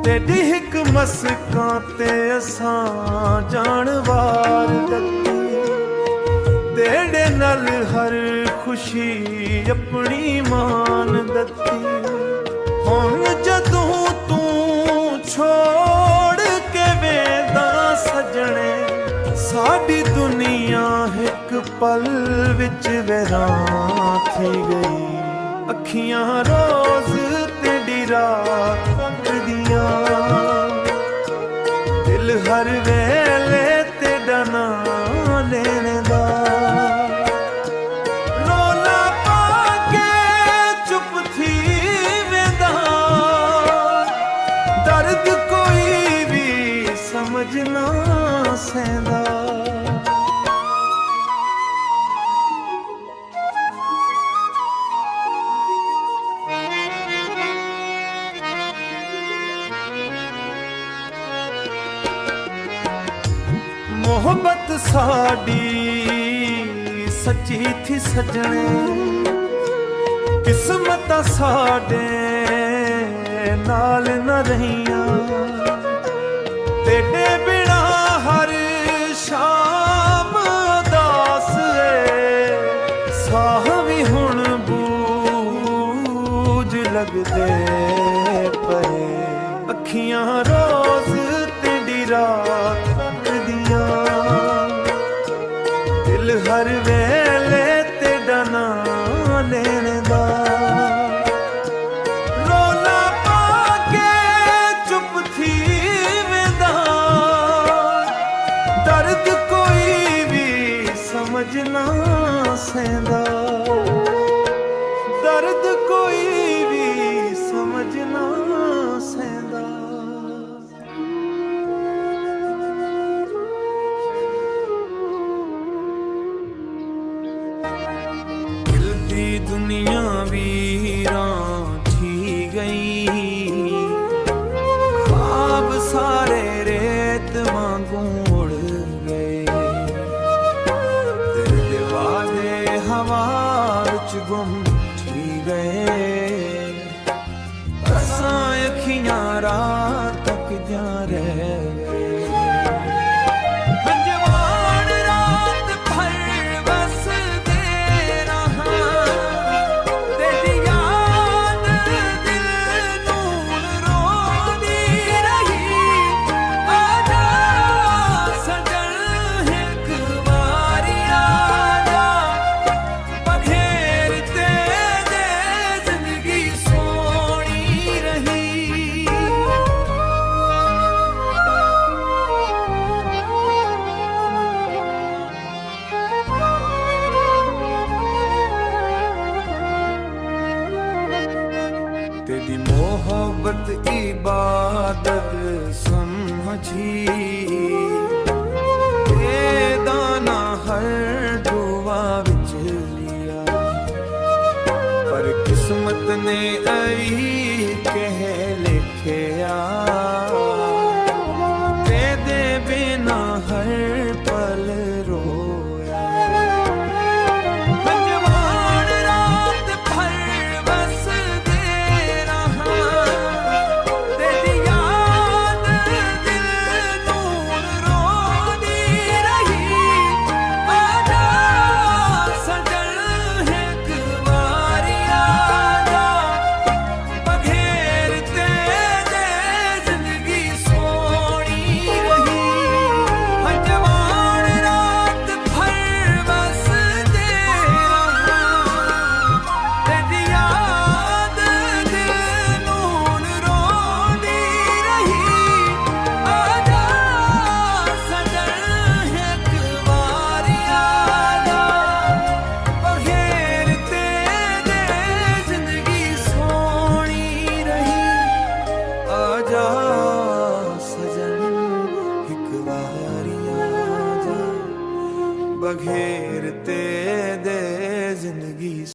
तेरी हिक मस्कां ते असां जानवार दत्ती तेरे नल हर खुशी अपनी मान दत्ती हुण जदों तू छोड़ के वेंदा सजणे साडी दुनिया एक पल विच वैरां थी गई अखियां रोज तेरी रात तकदियां दिल हर वेले तेरा नाम लेने दा रोला पाके चुप थी वेंदा दर्द कोई भी समझ ना सैंदा मोहब्बत साडी सच्ची थी सजने किस्मत साडे नाल न रहियां तेरे बिना हर शाम उदास है साह भी हुण बूझ लगदे पए अखियां रोज तेरी रात दिल हर वेले तेरा नाम लेने दा रोला पाके चुप थी वेंदा दर्द कोई भी समझ ना सैंदा दर्द कोई भी समझ ना सैंदा दुनिया वीरां थी गई ख्वाब सारे रेत वांगू उड़ गए तेरे वादे हवा विच गुम थी गए असां अखियां रात तक जा रह गए तेरी मोहब्बत इबादत समझी दाना हर दुआ विच लिया पर किस्मत ने आई कह लिखिया तेरे बिना हर पल रोया बघे